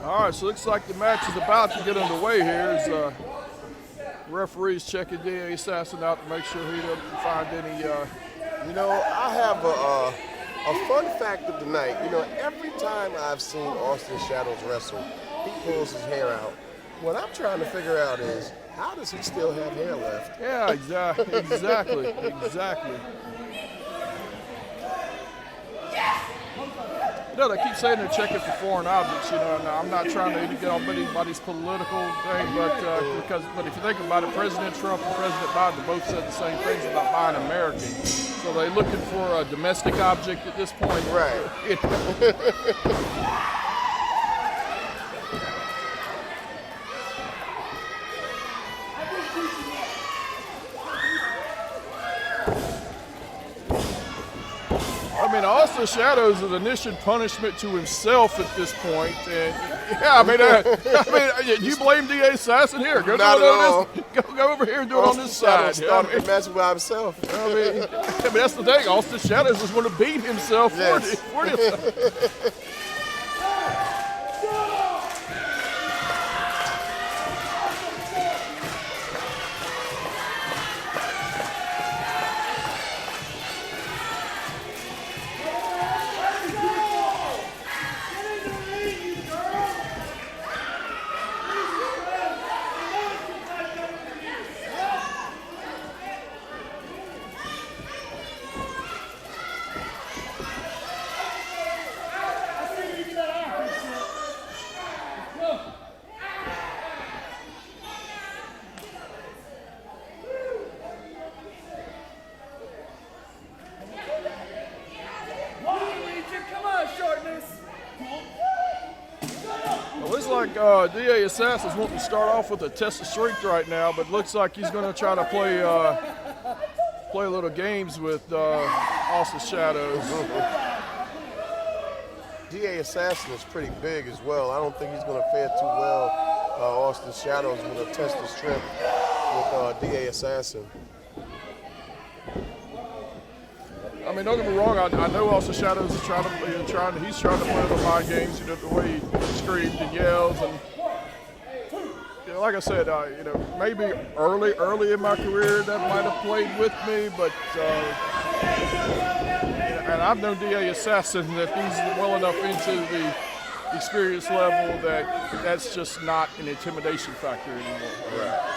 All right, so looks like the match is about to get underway here as referees checking D.A. Assassin out to make sure he doesn't find any. You know, I have a fun fact of the night. You know, every time I've seen Austin Shadowz wrestle, he pulls his hair out. What I'm trying to figure out is, how does he still have hair left? Yeah, exactly. You know, they keep saying they're checking for foreign objects, you know, and I'm not trying to get on anybody's political thing, but if you think about it, President Trump and President Biden both said the same things about buying American. So they're looking for a domestic object at this point. Right. I mean, Austin Shadowz is initiating punishment to himself at this point, and yeah, I mean, you blame D.A. Assassin here. Go over here and do it on this side. Started messing by himself. I mean, that's the thing. Austin Shadowz is going to beat himself for this. D.A. Assassin's wanting to start off with a test of strength right now, but looks like he's going to try to play a little games with Austin Shadowz. D.A. Assassin is pretty big as well. I don't think he's going to fare too well, Austin Shadowz, with a test of strength with D.A. Assassin. I mean, don't get me wrong. I know Austin Shadowz is trying to play the mind games. You know, the way he screams and yells, and you know, like I said, you know, maybe early in my career that might have played with me, but and I've known D.A. Assassin that he's well enough into the experience level that that's just not an intimidation factor anymore. Right.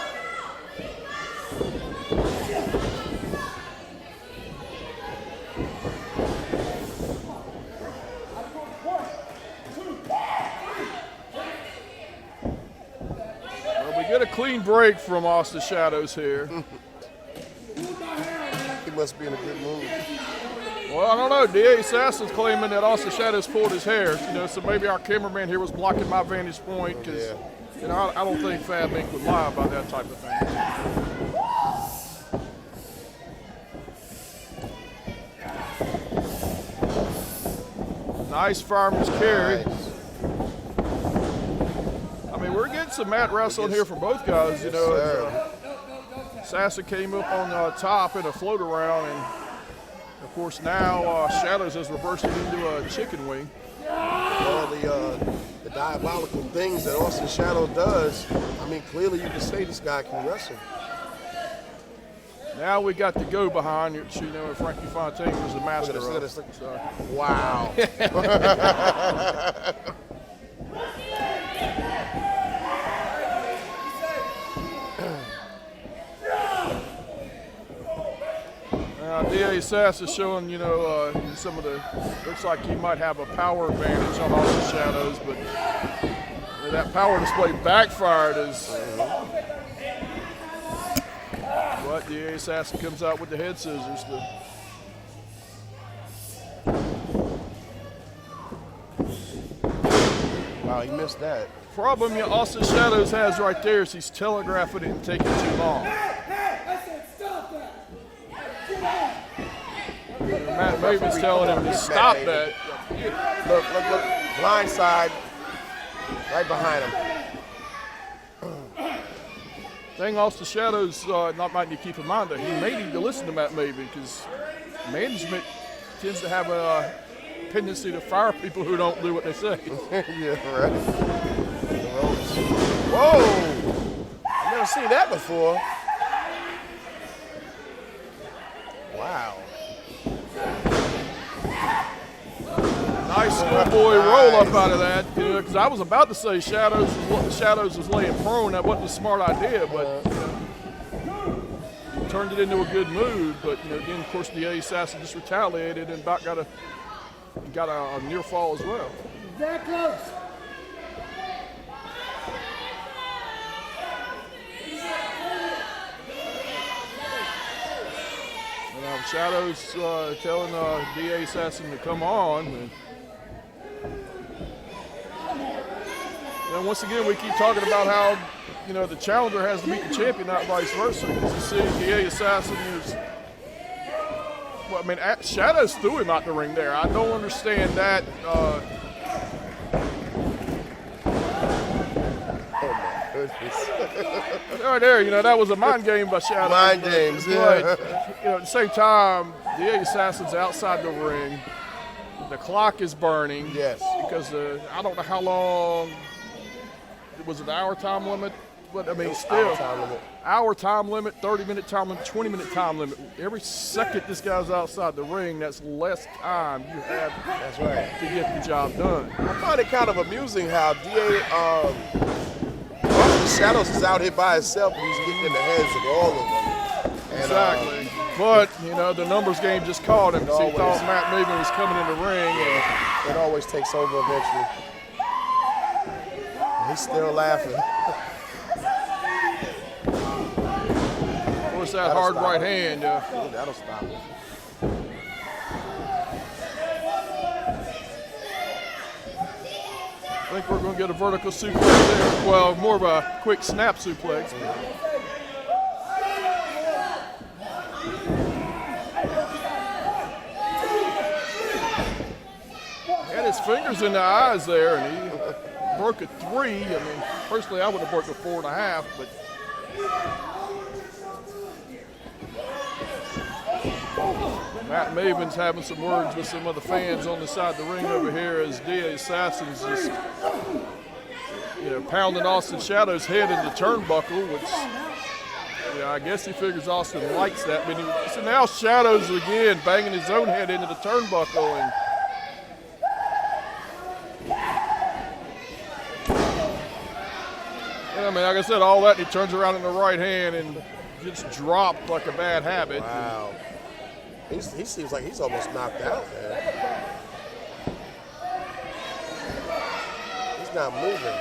Get a clean break from Austin Shadowz here. He must be in a good mood. Well, I don't know. D.A. Assassin's claiming that Austin Shadowz pulled his hair. You know, so maybe our cameraman here was blocking my vantage point because, you know, I don't think Fab Mink would lie about that type of thing. Nice fireman's carry. Nice. I mean, we're getting some mat wrestling here from both guys. You know, Assassin came up on top in a float around, and of course now Shadowz has reversed it into a chicken wing. All the diabolical things that Austin Shadowz does. I mean, clearly you can say this guy can wrestle. Now we got the go behind, which, you know, Frankie Fontaine was the master of. Wow. D.A. Assassin is showing, you know, some of the, looks like he might have a power advantage on Austin Shadowz, but that power display backfired as but D.A. Assassin comes out with the head scissors. Wow, he missed that. Problem Austin Shadowz has right there is he's telegraphing it and taking too long. Matt Maven's telling him to stop that. Look, blind side, right behind him. Thing Austin Shadowz might need to keep in mind that he may need to listen to Matt Maven because management tends to have tendency to fire people who don't do what they say. Yeah, right. Whoa! I've never seen that before. Wow. Nice schoolboy roll up out of that, because I was about to say Shadowz was laying prone. That wasn't a smart idea, but turned it into a good move. But again, of course, the assassin just retaliated and about got a near fall as well. That close. Shadowz telling DA Assassin to come on. And once again, we keep talking about how the challenger has to beat the champion, not vice versa. Because you see, DA Assassin is. Well, I mean, Shadowz threw him out the ring there. I don't understand that. Oh my goodness. Right there, that was a mind game by Shadowz. Mind games, yeah. But, at the same time, the Assassin's outside the ring. The clock is burning. Yes. Because I don't know how long. Was it the hour time limit? But I mean, still. Hour time limit, 30-minute time limit, 20-minute time limit. Every second this guy's outside the ring, that's less time you have That's right. to get the job done. I find it kind of amusing how Shadowz is out here by himself and he's getting in the heads of all of them. And, Exactly. But, the numbers game just caught him because he always- thought Matt Maven was coming in the ring. And it always takes over eventually. He's still laughing. of course, that hard right hand. That'll stop him. I think we're going to get a vertical suplex there. Well, more of a quick snap suplex. Had his fingers in the eyes there, and he broke a 3. I mean, personally, I would have broke a 4.5, but. Matt Maven's having some words with some of the fans on the side of the ring over here as DA Assassin's just, pounding Austin Shadow's head in the turnbuckle, which, I guess he figures Austin likes that. But so now Shadowz again banging his own head into the turnbuckle, and I mean, like I said, all that, he turns around in the right hand and gets dropped like a bad habit. Wow. He seems like he's almost knocked out, man. He's not moving.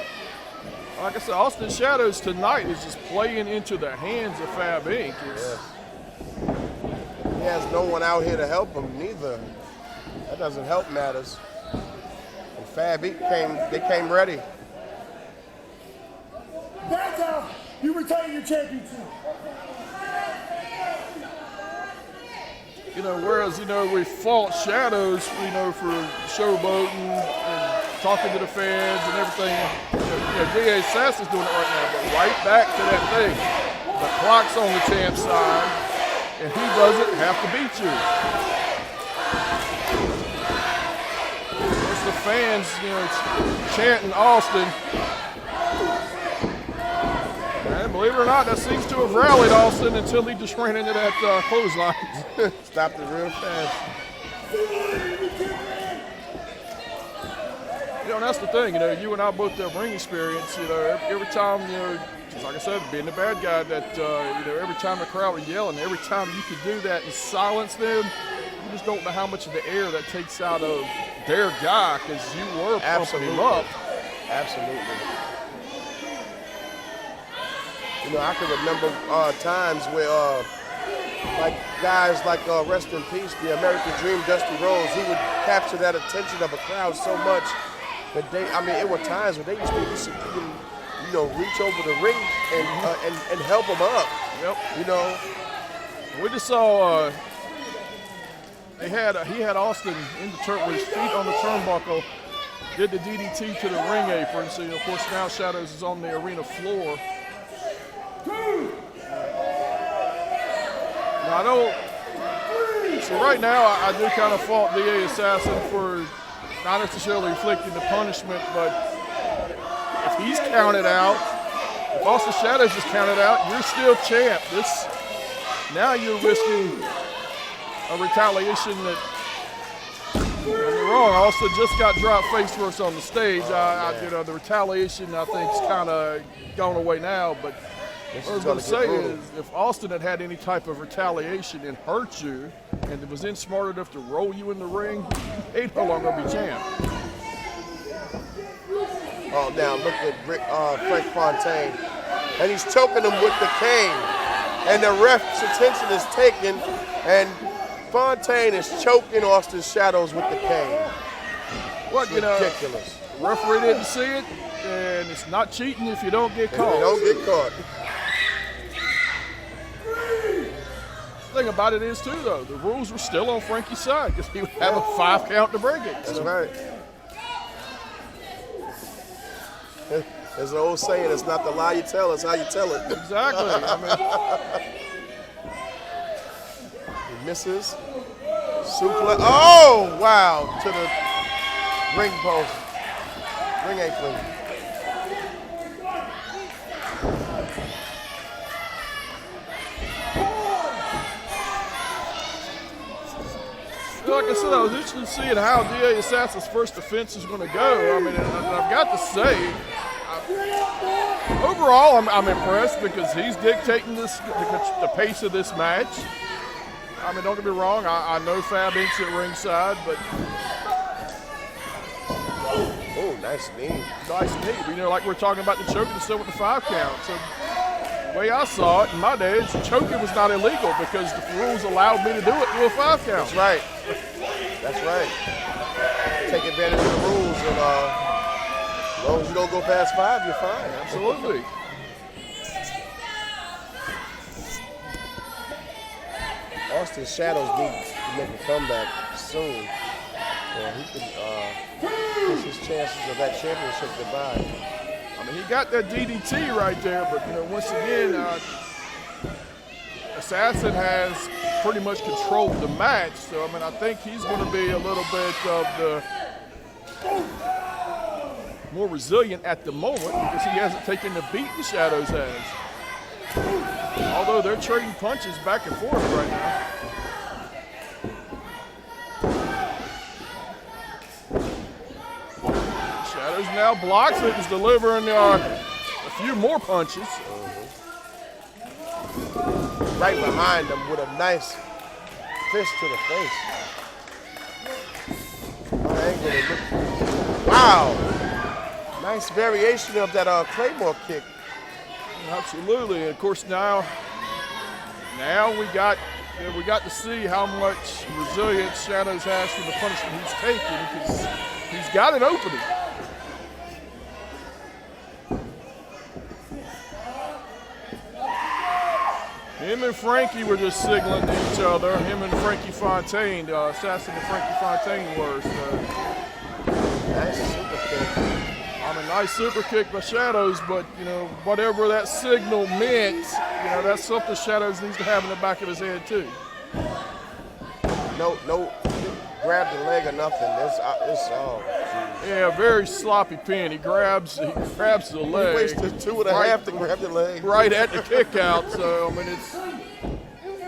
Like I said, Austin Shadowz tonight is just playing into the hands of Fab Inc. Yes. He has no one out here to help him, neither. That doesn't help matters. And Fab Inc. came ready. That's how you retain your championship. Whereas, we fought Shadowz, for showboating and talking to the fans and everything. DA Assassin's doing it right now, but right back to that thing. The clock's on the champ's side, and he doesn't have to beat you. It's the fans, chanting Austin. And believe it or not, that seems to have rallied Austin until he just ran into that clothesline. Stopped it real fast. And that's the thing, you and I both have ring experience, every time, just like I said, being the bad guy, that, every time the crowd was yelling, every time you could do that and silence them, you just don't know how much of the air that takes out of their guy, because you were pumping him up. Absolutely. I can remember times where, like guys like rest in peace, the American Dream, Dusty Rhodes, he would capture that attention of a crowd so much that it were times where they used to even, reach over the ring and help him up. Yep. We just saw he had Austin in the with his feet on the turnbuckle, did the DDT to the ring apron. So of course now Shadowz is on the arena floor. Now, I know So right now, I do kind of fault DA Assassin for not necessarily inflicting the punishment, but if he's counted out, if Austin Shadowz is counted out, you're still champ. Now you're risking a retaliation that, don't get me wrong, Austin just got dropped face first on the stage. The retaliation, I think, is kind of gone away now, but what I was going to say is, if Austin had any type of retaliation and hurt you, and was then smart enough to roll you in the ring, he'd no longer be champ. Oh, now look at Frank Fontaine, and he's choking him with the cane, and the ref's attention is taken, and Fontaine is choking Austin Shadowz with the cane. What, ridiculous. The referee didn't see it, and it's not cheating if you don't get caught. You don't get caught. The thing about it is, too, though, the rules were still on Frankie's side because he would have a 5 count to break it. That's right. There's an old saying, it's not the lie you tell, it's how you tell it. Exactly. He misses. Suplex. Oh, wow. To the ring post. Ring apron. Like I said, I was interested in seeing how DA Assassin's first offense is going to go. And I've got to say, overall, I'm impressed because he's dictating the pace of this match. Don't get me wrong, I know Fab Inc.'s at ringside, but oh, nice knee. Nice knee. Like we're talking about the choking still with the 5 count. So the way I saw it in my days, choking was not illegal because the rules allowed me to do it through a 5 count. That's right. That's right. Take advantage of the rules, and as long as you don't go past 5, you're fine. Absolutely. Austin Shadowz needs to make a comeback soon. He can push his chances of that championship goodbye. He got that DDT right there, but once again, Assassin has pretty much controlled the match. So I think he's going to be a little bit of the more resilient at the moment because he hasn't taken the beat the Shadowz has. Although they're trading punches back and forth right now. Shadowz now blocks it, is delivering a few more punches. Right behind him with a nice fist to the face. Wow! Nice variation of that Claymore kick. Absolutely, and of course now we got to see how much resilience Shadowz has from the punishment he's taking because he's got an opening. Him and Frankie were just signaling to each other. Him and Frankie Fontaine, Assassin and Frankie Fontaine were. Nice super kick. Nice super kick by Shadowz, but whatever that signal meant, that's something Shadowz needs to have in the back of his head too. No, grab the leg or nothing. Yeah, very sloppy pin. He grabs the leg. He wasted 2.5 to grab the leg. Right at the kick out. So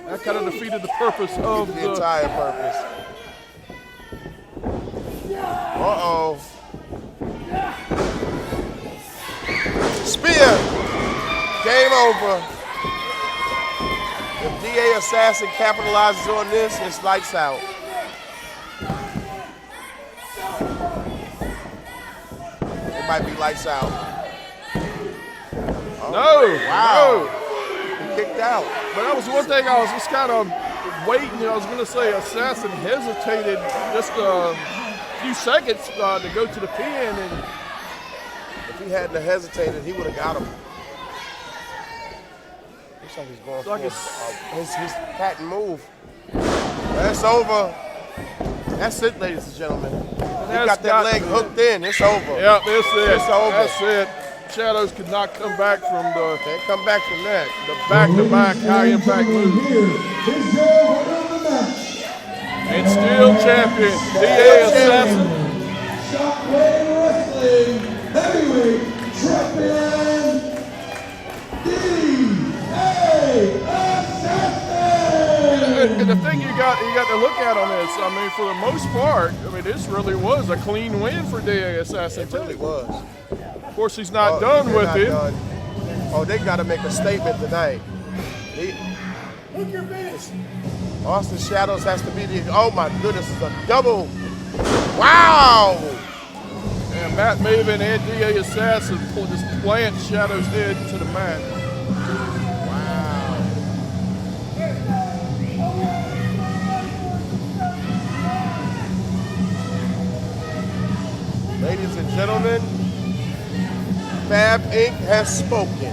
that kind of defeated the purpose of the entire purpose. Uh-oh. Spear. Game over. If DA Assassin capitalizes on this, it's lights out. It might be lights out. No. Wow. He kicked out. But that was one thing I was just kind of waiting. I was going to say Assassin hesitated just a few seconds to go to the pin, and if he hadn't hesitated, he would have got him. Looks like he's going for his patent move. That's over. That's it, ladies and gentlemen. He got that leg hooked in. It's over. Yep, it's it. It's over. That's it. Shadowz could not come back from can't come back from that. The back-to-back high-impact move. Here is your winner of the match, And still champion, DA Assassin. Shockwave Wrestling Heavyweight Champion, DA Assassin. And the thing you got to look at on this, I mean, for the most part, I mean, this really was a clean win for DA Assassin. It really was. Of course, he's not done they're with not it. done. Oh, they got to make a statement tonight. Look your finish. Austin Shadowz has to be the. Oh my goodness, it's a double. Wow! And Matt Maven and DA Assassin just plant Shadow's head to the mat. Wow! Ladies and gentlemen, Fab Inc. has spoken.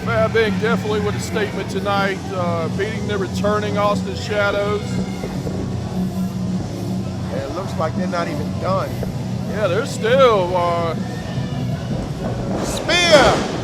Fab Inc. definitely with a statement tonight, beating the returning Austin Shadowz. And it looks like they're not even done. Yeah, they're still Spear!